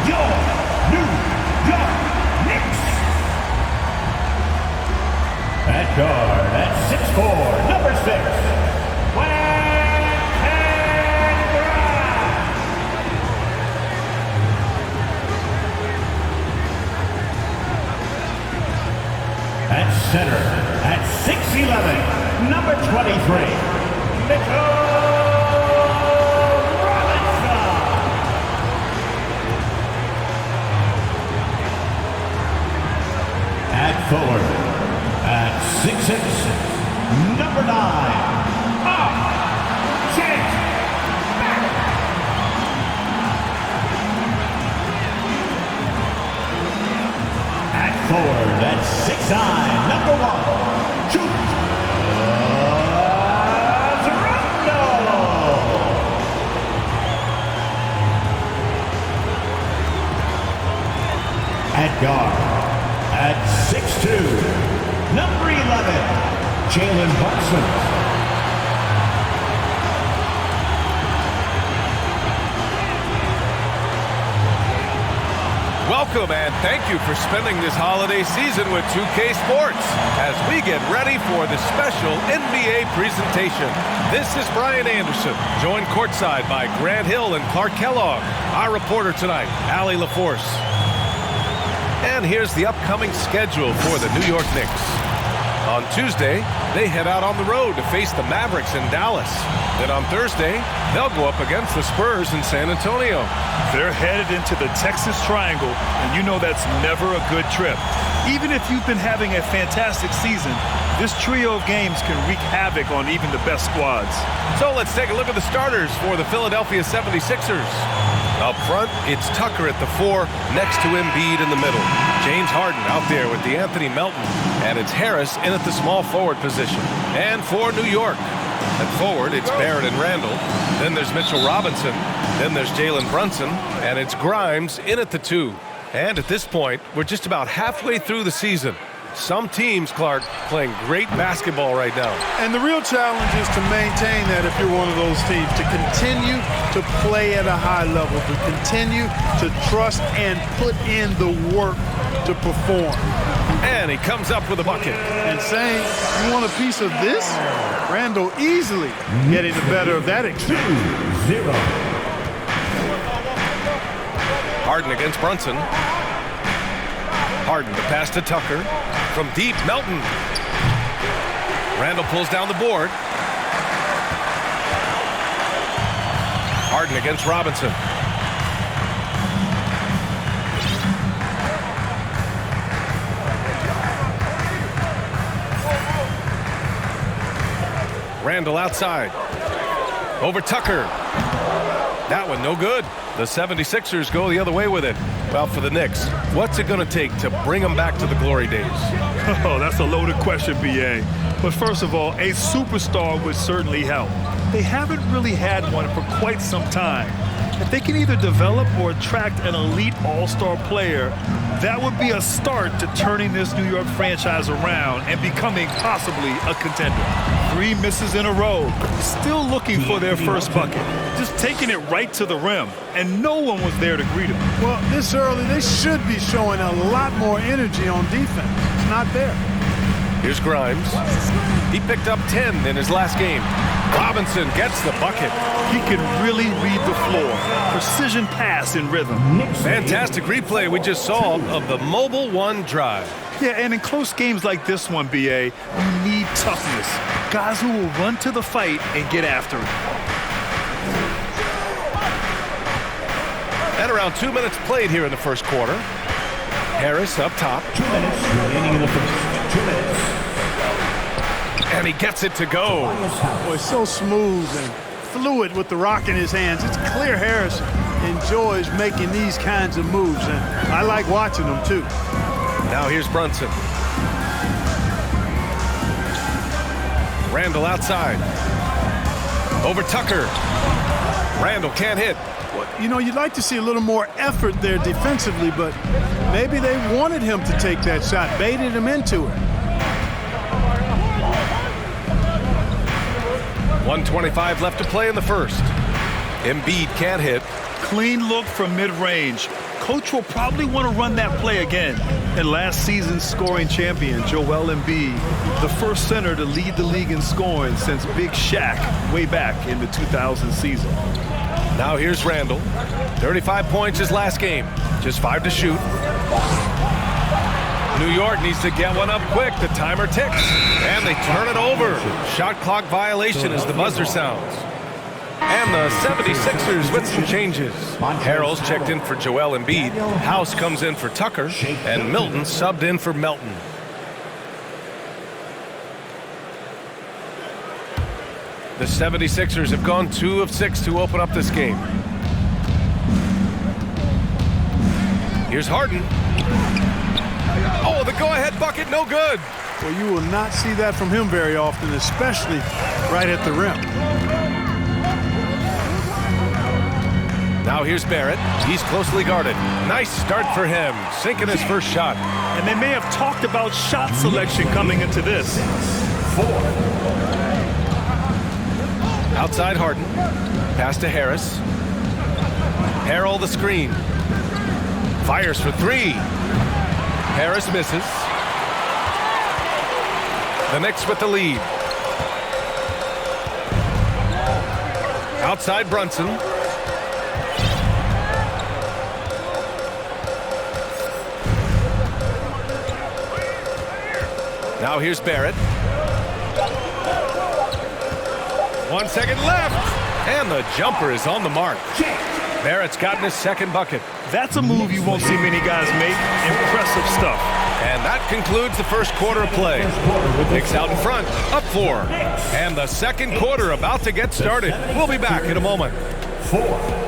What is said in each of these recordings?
your New York Knicks. At guard, at 6'4", number 6, at center, at 6'11", number 23, Robinson. At forward, at 6'6", number 9, at forward, at 6'9", number 1, at guard, at 6'2", number 11, Jalen Brunson. Welcome and thank you for spending this holiday season with 2K Sports as we get ready for the special NBA presentation. This is Brian Anderson, joined courtside by Grant Hill and Clark Kellogg. Our reporter tonight, Allie LaForce. And here's the upcoming schedule for the New York Knicks. On Tuesday, they head out on the road to face the Mavericks in Dallas. Then on Thursday, they'll go up against the Spurs in San Antonio. They're headed into the Texas Triangle, and you know that's never a good trip. Even if you've been having a fantastic season, this trio of games can wreak havoc on even the best squads. So let's take a look at the starters for the Philadelphia 76ers. Up front, it's Tucker at the 4, next to Embiid in the middle. James Harden out there with DeAnthony Melton. And it's Harris in at the small forward position. And for New York, at forward, it's Barrett and Randall. Then there's Mitchell Robinson. Then there's Jalen Brunson. And it's Grimes in at the 2. And at this point, we're just about halfway through the season. Some teams, Clark, playing great basketball right now. And the real challenge is to maintain that if you're one of those teams, to continue to play at a high level, to continue to trust and put in the work to perform. And he comes up with a bucket. And saying, you want a piece of this? Randall easily getting the better of that exchange. 2-0. Harden against Brunson. Harden to pass to Tucker. From deep, Melton. Randall pulls down the board. Harden against Robinson. Randall outside. Over Tucker. That one no good. The 76ers go the other way with it. Well, for the Knicks, what's it going to take to bring them back to the glory days? Oh, that's a loaded question, B.A. But first of all, a superstar would certainly help. They haven't really had one for quite some time. If they can either develop or attract an elite all-star player, that would be a start to turning this New York franchise around and becoming possibly a contender. 3 misses in a row, still looking for their first bucket, just taking it right to the rim, and no one was there to greet him. Well, this early, they should be showing a lot more energy on defense. It's not there. Here's Grimes. He picked up 10 in his last game. Robinson gets the bucket. He can really read the floor. Precision pass in rhythm. Fantastic replay we just saw of the Mobile One drive. Yeah, and in close games like this one, B.A., you need toughness. Guys who will run to the fight and get after it. And around 2 minutes played here in the first quarter. Harris up top. 2 minutes remaining in the first. 2 minutes. And he gets it to go. Boy, so smooth and fluid with the rock in his hands. It's clear Harris enjoys making these kinds of moves, and I like watching them too. Now here's Brunson. Randall outside. Over Tucker. Randall can't hit. Well, you know, you'd like to see a little more effort there defensively, but maybe they wanted him to take that shot, baited him into it. 1:25 left to play in the first. Embiid can't hit. Clean look from mid-range. Coach will probably want to run that play again. And last season's scoring champion, Joel Embiid, the first center to lead the league in scoring since Big Shaq way back in the 2000 season. Now here's Randall. 35 points his last game. Just 5 to shoot. New York needs to get one up quick. The timer ticks. And they turn it over. Shot clock violation as the buzzer sounds. And the 76ers with some changes. Harrell's checked in for Joel Embiid. House comes in for Tucker. And Milton subbed in for Melton. The 76ers have gone 2 of 6 to open up this game. Here's Harden. Oh, the go-ahead bucket, no good. Well, you will not see that from him very often, especially right at the rim. Now here's Barrett. He's closely guarded. Nice start for him, sinking his first shot. And they may have talked about shot selection coming into this. 4. Outside Harden. Pass to Harris. Harrell the screen. Fires for 3. Harris misses. The Knicks with the lead. Outside Brunson. Now here's Barrett. 1 second left. And the jumper is on the mark. Barrett's gotten his second bucket. That's a move you won't see many guys make. Impressive stuff. And that concludes the first quarter of play. Knicks out in front, up 4. And the second quarter about to get started. We'll be back in a moment. 4.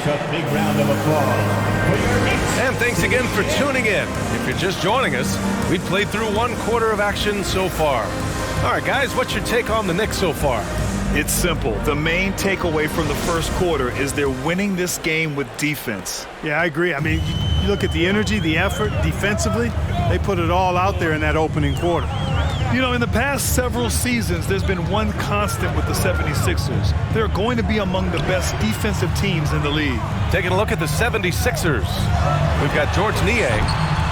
A big round of applause for your Knicks. And thanks again for tuning in. If you're just joining us, we played through 1 quarter of action so far. All right, guys, what's your take on the Knicks so far? It's simple. The main takeaway from the first quarter is they're winning this game with defense. Yeah, I agree. I mean, you look at the energy, the effort, defensively, they put it all out there in that opening quarter. You know, in the past several seasons, there's been one constant with the 76ers. They're going to be among the best defensive teams in the league. Taking a look at the 76ers. We've got George Niang,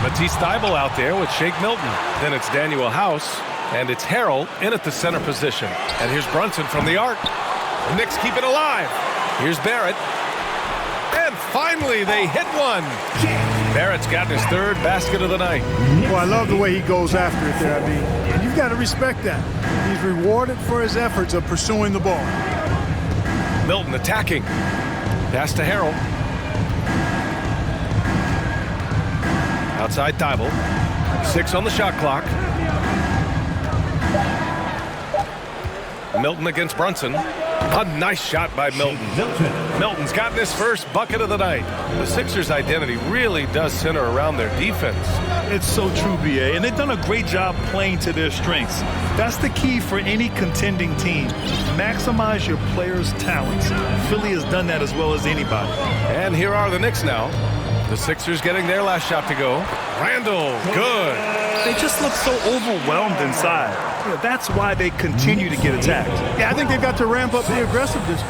Matisse Thybulle out there with Shake Milton. Then it's Daniel House, and it's Harrell in at the center position. And here's Brunson from the arc. The Knicks keep it alive. Here's Barrett. And finally, they hit one. Barrett's gotten his 3rd basket of the night. Well, I love the way he goes after it there. I mean, you've got to respect that. He's rewarded for his efforts of pursuing the ball. Milton attacking. Pass to Harrell. Outside Thybulle. 6 on the shot clock. Milton against Brunson. A nice shot by Milton. Milton's gotten his first bucket of the night. The Sixers' identity really does center around their defense. It's so true, B.A., and they've done a great job playing to their strengths. That's the key for any contending team. Maximize your players' talents. Philly has done that as well as anybody. And here are the Knicks now. The Sixers getting their last shot to go. Randall, good. They just look so overwhelmed inside. You know, that's why they continue to get attacked. Yeah, I think they've got to ramp up the aggressiveness.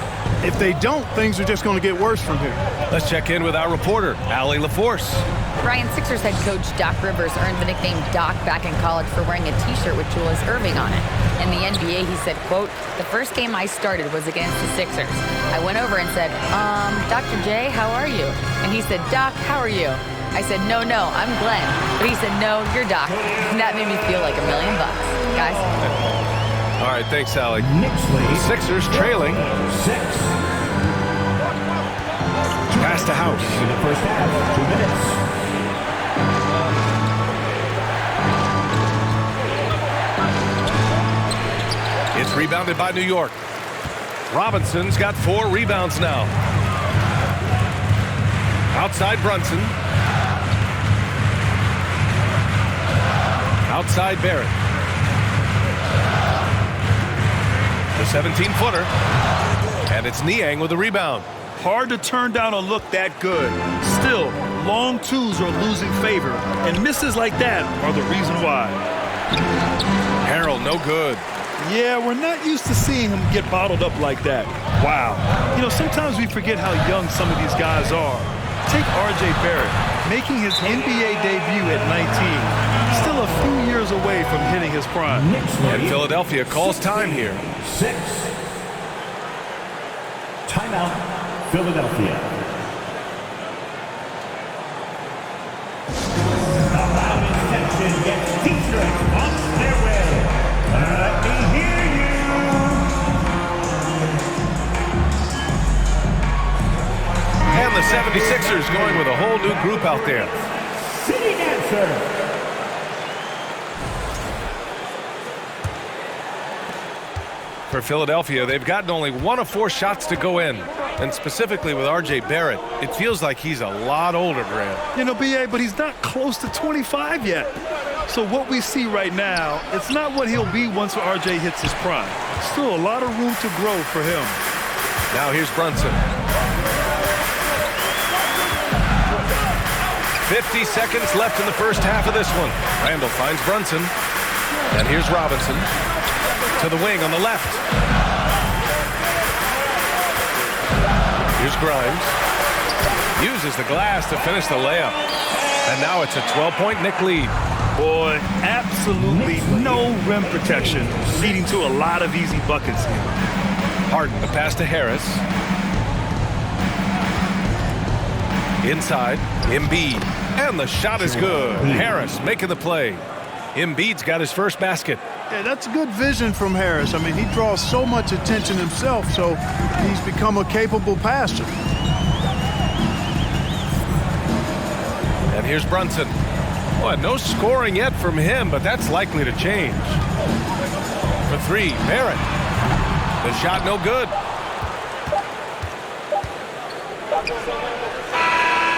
If they don't, things are just going to get worse from here. Let's check in with our reporter, Allie LaForce. Ryan, Sixers head coach Doc Rivers earned the nickname Doc back in college for wearing a T-shirt with Julius Erving on it. In the NBA, he said, quote, "The first game I started was against the Sixers. I went over and said, Dr. J, how are you?" And he said, "Doc, how are you?" I said, no, I'm Glenn. But he said, "No, you're Doc." And that made me feel like $1 million, guys. All right, thanks, Allie. Knicks lead. The Sixers trailing. 6. Pass to House. In the first half, 2 minutes. It's rebounded by New York. Robinson's got 4 rebounds now. Outside Brunson. Outside Barrett. The 17-footer. And it's Niang with the rebound. Hard to turn down a look that good. Still, long twos are losing favor, and misses like that are the reason why. Harrell, no good. Yeah, we're not used to seeing him get bottled up like that. Wow. You know, sometimes we forget how young some of these guys are. Take R.J. Barrett, making his NBA debut at 19. Still a few years away from hitting his prime. And Philadelphia calls time here. 6. Timeout, Philadelphia. The loudest section gets Detroit on their way. Let me hear you. And the 76ers going with a whole new group out there. Sitting answer. For Philadelphia, they've gotten only 1 of 4 shots to go in. And specifically with R.J. Barrett, it feels like he's a lot older, Grant. You know, B.A., but he's not close to 25 yet. So what we see right now, it's not what he'll be once R.J. hits his prime. Still a lot of room to grow for him. Now here's Brunson. 50 seconds left in the first half of this one. Randall finds Brunson. And here's Robinson. To the wing on the left. Here's Grimes. Uses the glass to finish the layup. And now it's a 12-point Knick lead. Boy, absolutely no rim protection, leading to a lot of easy buckets here. Harden, the pass to Harris. Inside, Embiid. And the shot is good. Harris making the play. Embiid's got his first basket. Yeah, that's good vision from Harris. I mean, he draws so much attention himself, so he's become a capable passer. And here's Brunson. Well, no scoring yet from him, but that's likely to change. For 3, Barrett. The shot no good.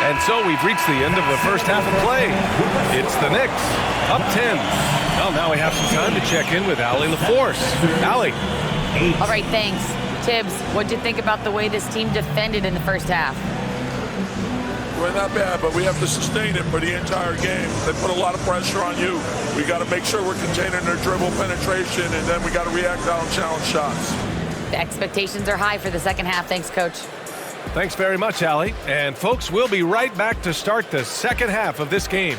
And so we've reached the end of the first half of play. It's the Knicks, up 10. Well, now we have some time to check in with Allie LaForce. Allie. All right, thanks. Tibbs, what'd you think about the way this team defended in the first half? We're not bad, but we have to sustain it for the entire game. They put a lot of pressure on you. We got to make sure we're containing their dribble penetration, and then we got to react on challenge shots. The expectations are high for the second half. Thanks, Coach. Thanks very much, Allie. And folks, we'll be right back to start the second half of this game.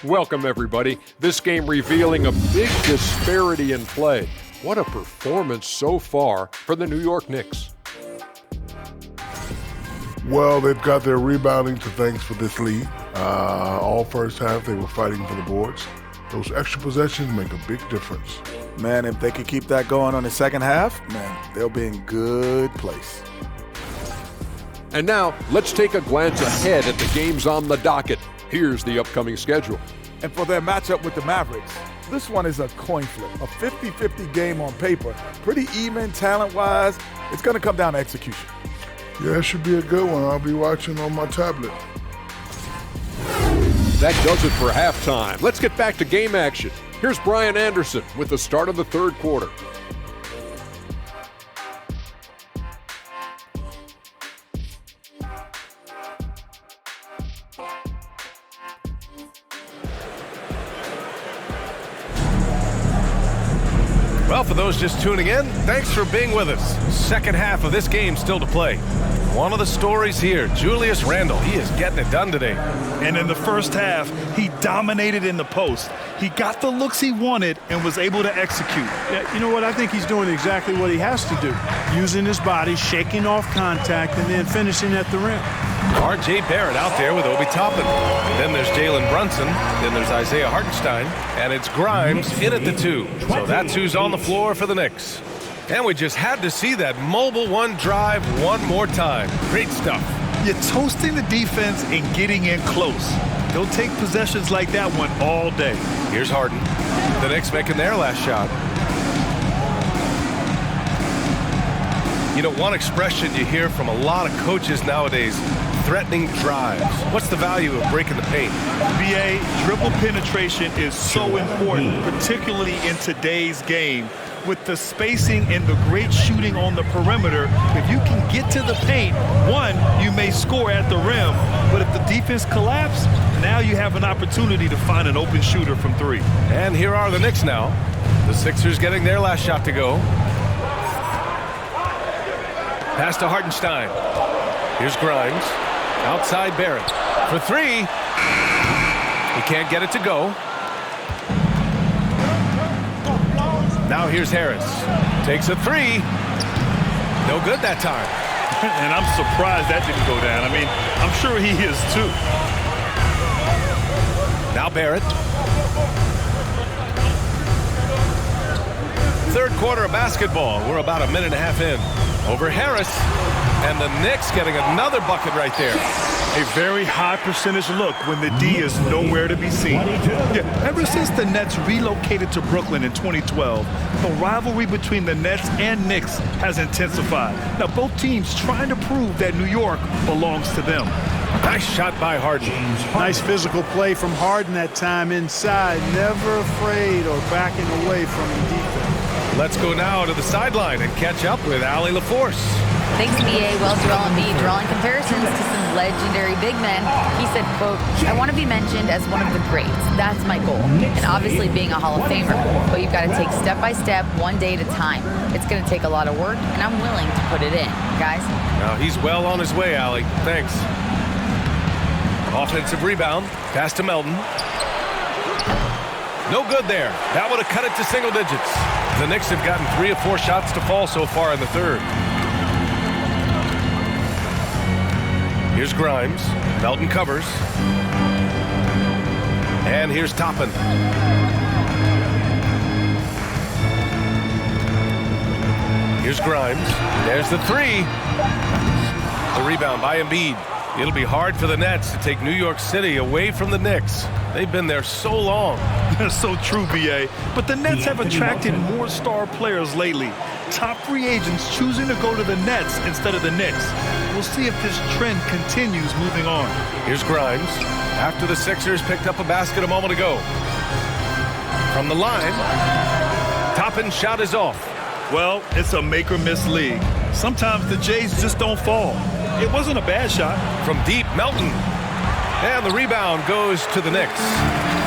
Welcome, everybody. This game revealing a big disparity in play. What a performance so far for the New York Knicks. Well, they've got their rebounding to thanks for this lead. All first half, they were fighting for the boards. Those extra possessions make a big difference. Man, if they could keep that going on the second half, man, they'll be in good place. And now, let's take a glance ahead at the games on the docket. Here's the upcoming schedule. And for their matchup with the Mavericks, this one is a coin flip, a 50-50 game on paper. Pretty even talent-wise. It's going to come down to execution. Yeah, it should be a good one. I'll be watching on my tablet. That does it for halftime. Let's get back to game action. Here's Brian Anderson with the start of the third quarter. Well, for those just tuning in, thanks for being with us. Second half of this game still to play. One of the stories here, Julius Randle. He is getting it done today. And in the first half, he dominated in the post. He got the looks he wanted and was able to execute. Yeah, you know what? I think he's doing exactly what he has to do. Using his body, shaking off contact, and then finishing at the rim. R.J. Barrett out there with Obi Toppin. And then there's Jalen Brunson. Then there's Isaiah Hartenstein. And it's Grimes in at the 2. So that's who's on the floor for the Knicks. And we just had to see that mobile one drive one more time. Great stuff. You're toasting the defense and getting in close. They'll take possessions like that one all day. Here's Harden. The Knicks making their last shot. You know, one expression you hear from a lot of coaches nowadays, threatening drives. What's the value of breaking the paint? BA, dribble penetration is so important, particularly in today's game. with the spacing and the great shooting on the perimeter, if you can get to the paint, one, you may score at the rim, but if the defense collapses, now you have an opportunity to find an open shooter from three. And here are the Knicks now. The Sixers getting their last shot to go. Pass to Hartenstein. Here's Grimes. Outside Barrett. For three. He can't get it to go. Now here's Harris. Takes a three. No good that time. And I'm surprised that didn't go down. I mean, I'm sure he is too. Now Barrett. Third quarter of basketball. We're about a minute and a half in. Over Harris. And the Knicks getting another bucket right there. A very high percentage look when the D is nowhere to be seen. Yeah, ever since the Nets relocated to Brooklyn in 2012, the rivalry between the Nets and Knicks has intensified. Now, both teams trying to prove that New York belongs to them. Nice shot by Harden. Nice physical play from Harden that time inside. Never afraid or backing away from the defense. Let's go now to the sideline and catch up with Allie LaForce. Thanks, BA. Well, Joel Embiid drawing comparisons to some legendary big men. He said, quote, I want to be mentioned as one of the greats. That's my goal. And obviously being a Hall of Famer. But you've got to take step by step, one day at a time. It's going to take a lot of work, and I'm willing to put it in. Guys? Now he's well on his way, Allie. Thanks. Offensive rebound. Pass to Melton. No good there. That would have cut it to single digits. The Knicks have gotten 3 of 4 shots to fall so far in the third. Here's Grimes. Melton covers. And here's Toppin. Here's Grimes. There's the three. The rebound by Embiid. It'll be hard for the Nets to take New York City away from the Knicks. They've been there so long. That's so true, BA. But the Nets have attracted more star players lately. Top free agents choosing to go to the Nets instead of the Knicks. We'll see if this trend continues moving on. Here's Grimes. After the Sixers picked up a basket a moment ago. From the line, Toppin's shot is off. Well, it's a make-or-miss league. Sometimes the Jays just don't fall. It wasn't a bad shot. From deep, Melton. And the rebound goes to the Knicks.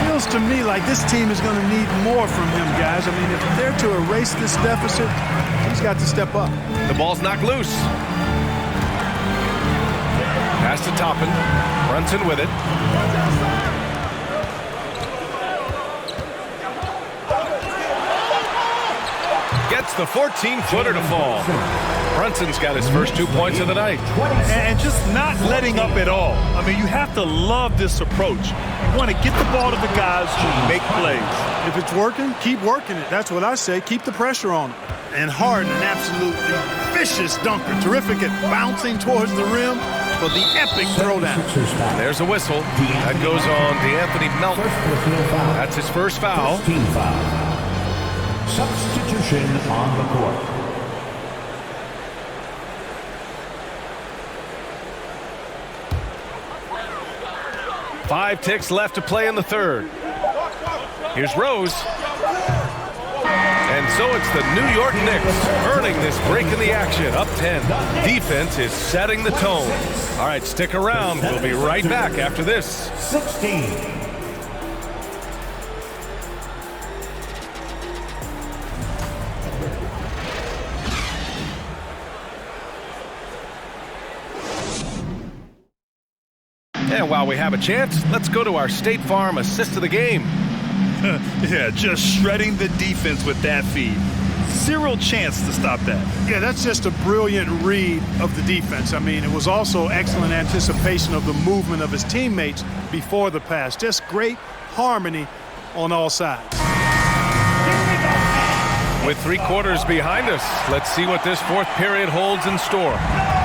Feels to me like this team is going to need more from him, guys. I mean, if they're to erase this deficit, he's got to step up. The ball's knocked loose. Pass to Toppin. Brunson with it. Gets the 14-footer to fall. Brunson's got his first 2 points of the night. And just not letting up at all. I mean, you have to love this approach. You want to get the ball to the guys who make plays. If it's working, keep working it. That's what I say. Keep the pressure on him. And Harden, an absolutely vicious dunker. Terrific at bouncing towards the rim for the epic throwdown. There's a whistle. That goes on DeAnthony Melton. That's his first foul. Substitution on the court. Five ticks left to play in the third. Here's Rose. And so it's the New York Knicks earning this break in the action, up 10. Defense is setting the tone. All right, stick around. We'll be right back after this. 16. And while we have a chance, let's go to our State Farm assist of the game. Yeah, just shredding the defense with that feed. Zero chance to stop that. Yeah, that's just a brilliant read of the defense. I mean, it was also excellent anticipation of the movement of his teammates before the pass. Just great harmony on all sides. With 3 quarters behind us, let's see what this fourth period holds in store.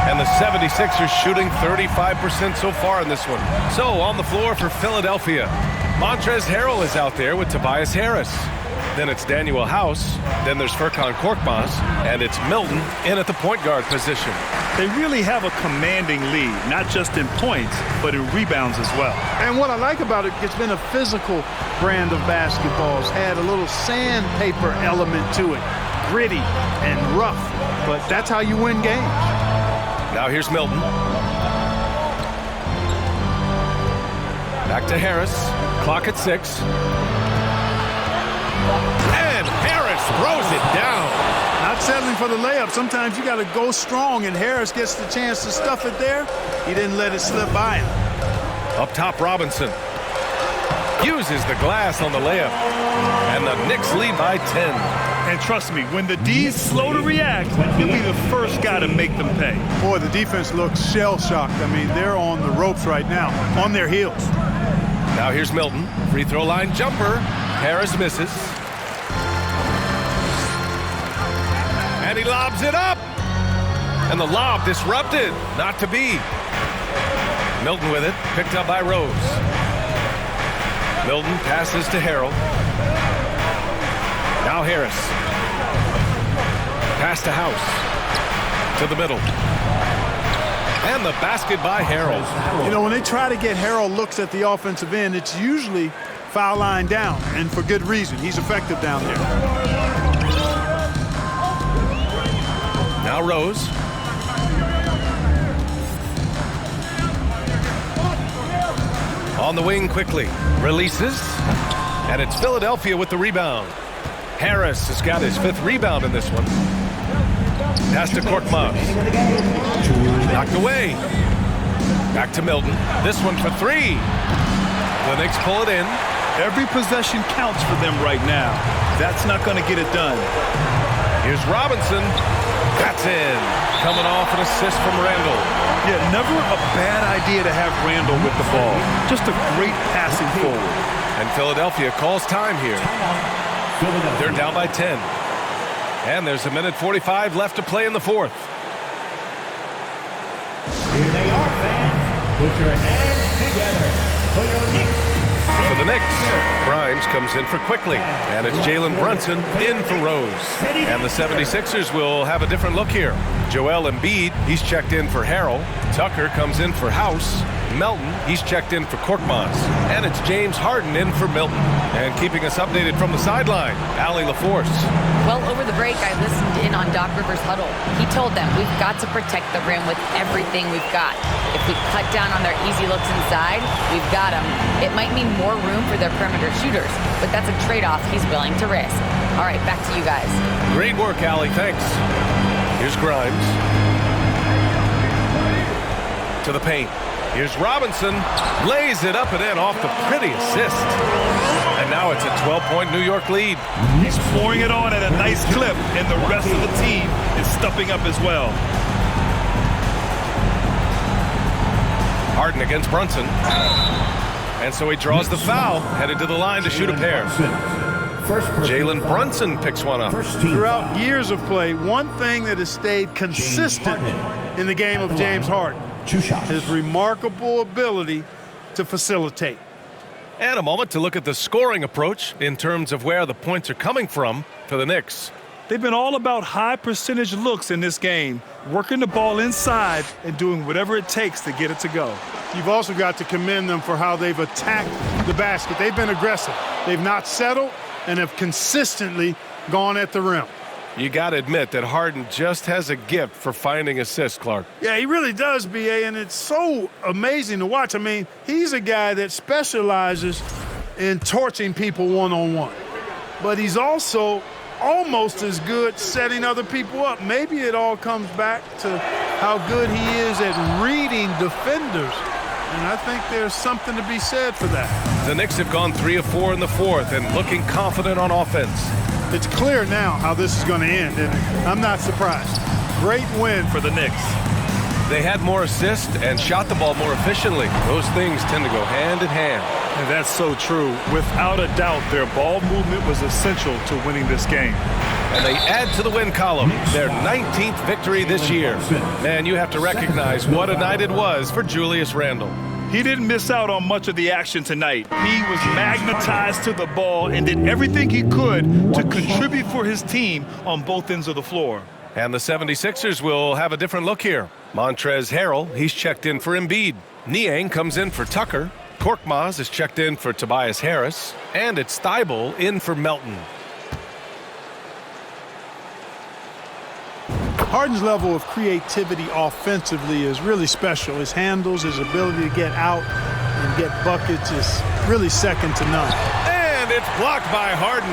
And the 76ers shooting 35% so far in this one. So on the floor for Philadelphia, Montrezl Harrell is out there with Tobias Harris. Then it's Daniel House. Then there's Furkan Korkmaz. And it's Milton in at the point guard position. They really have a commanding lead, not just in points, but in rebounds as well. And what I like about it, it's been a physical brand of basketball. It's had a little sandpaper element to it. gritty and rough, but that's how you win games. Now here's Milton. Back to Harris. Clock at 6. And Harris throws it down. Not settling for the layup. Sometimes you got to go strong, and Harris gets the chance to stuff it there. He didn't let it slip by him. Up top, Robinson uses the glass on the layup, and the Knicks lead by 10. And trust me, when the D's slow to react, he'll be the first guy to make them pay. Boy, the defense looks shell-shocked. I mean, they're on the ropes right now, on their heels. Now here's Milton. Free throw line jumper. Harris misses. And he lobs it up. And the lob disrupted. Not to be. Milton with it. Picked up by Rose. Milton passes to Harrell. Now Harris. Pass to House. To the middle. And the basket by Harrell. You know, when they try to get Harrell looks at the offensive end, it's usually foul line down, and for good reason. He's effective down there. Now Rose. On the wing quickly. Releases. And it's Philadelphia with the rebound. Harris has got his 5th rebound in this one. Pass to Korkmaz. Knocked away. Back to Milton. This one for 3. The Knicks pull it in. Every possession counts for them right now. That's not going to get it done. Here's Robinson. That's in. Coming off an assist from Randall. Yeah, never a bad idea to have Randall with the ball. Just a great passing forward. And Philadelphia calls time here. They're down by 10. And there's a minute 45 left to play in the 4th. Here they are, fans. Put your hands together for your Knicks. For the Knicks, Grimes comes in for Quickly. And it's Jalen Brunson in for Rose. And the 76ers will have a different look here. Joel Embiid, he's checked in for Harrell. Tucker comes in for House. Melton, he's checked in for Korkmaz. And it's James Harden in for Milton. And keeping us updated from the sideline, Allie LaForce. Well, over the break, I listened in on Doc Rivers' huddle. He told them, we've got to protect the rim with everything we've got. If we cut down on their easy looks inside, we've got them. It might mean more room for their perimeter shooters, but that's a trade-off he's willing to risk. All right, back to you guys. Great work, Allie. Thanks. Here's Grimes. To the paint. Here's Robinson. Lays it up and in off the pretty assist. And now it's a 12-point New York lead. He's pouring it on at a nice clip, and the rest of the team is stepping up as well. Harden against Brunson. And so he draws the foul, headed to the line to shoot a pair. Jalen Brunson picks one up. Throughout years of play, one thing that has stayed consistent in the game of James Harden, his remarkable ability to facilitate. And a moment to look at the scoring approach in terms of where the points are coming from for the Knicks. They've been all about high percentage looks in this game, working the ball inside and doing whatever it takes to get it to go. You've also got to commend them for how they've attacked the basket. They've been aggressive. They've not settled and have consistently gone at the rim. You got to admit that Harden just has a gift for finding assists, Clark. Yeah, he really does, B.A., and it's so amazing to watch. I mean, he's a guy that specializes in torching people one-on-one. But he's also almost as good setting other people up. Maybe it all comes back to how good he is at reading defenders. And I think there's something to be said for that. The Knicks have gone 3 of 4 in the 4th and looking confident on offense. It's clear now how this is going to end, and I'm not surprised. Great win for the Knicks. They had more assists and shot the ball more efficiently. Those things tend to go hand in hand. And that's so true. Without a doubt, their ball movement was essential to winning this game. And they add to the win column their 19th victory this year. Man, you have to recognize what a night it was for Julius Randle. He didn't miss out on much of the action tonight. He was magnetized to the ball and did everything he could to contribute for his team on both ends of the floor. And the 76ers will have a different look here. Montrezl Harrell, he's checked in for Embiid. Niang comes in for Tucker. Korkmaz is checked in for Tobias Harris. And it's Thibault in for Melton. Harden's level of creativity offensively is really special. His handles, his ability to get out and get buckets is really second to none. And it's blocked by Harden.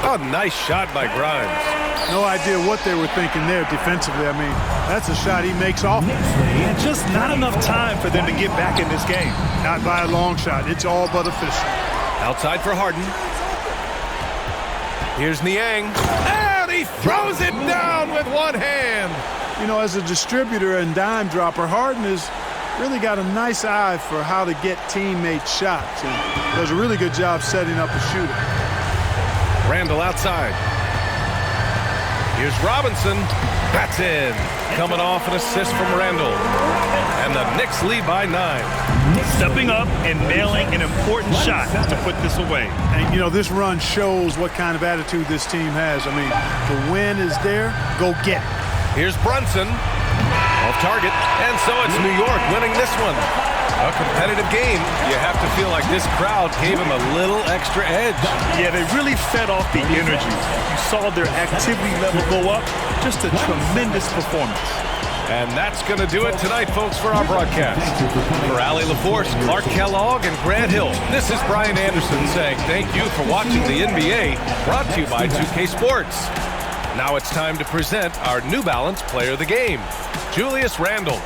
Oh, nice shot by Grimes. No idea what they were thinking there defensively. I mean, that's a shot he makes offensively. And just not enough time for them to get back in this game. Not by a long shot. It's all but official. Outside for Harden. Here's Niang. And he throws it down with one hand. You know, as a distributor and dime dropper, Harden has really got a nice eye for how to get teammates shots. And does a really good job setting up a shooter. Randall outside. Here's Robinson. That's in. Coming off an assist from Randall. And the Knicks lead by 9. Stepping up and nailing an important shot to put this away. And, you know, this run shows what kind of attitude this team has. I mean, the win is there. Go get it. Here's Brunson. Off target. And so it's New York winning this one. A competitive game. You have to feel like this crowd gave him a little extra edge. Yeah, they really fed off the energy. You saw their activity level go up. Just a tremendous performance. And that's going to do it tonight, folks, for our broadcast. For Allie LaForce, Clark Kellogg, and Grant Hill, this is Brian Anderson saying thank you for watching the NBA, brought to you by 2K Sports. Now it's time to present our New Balance Player of the Game, Julius Randle.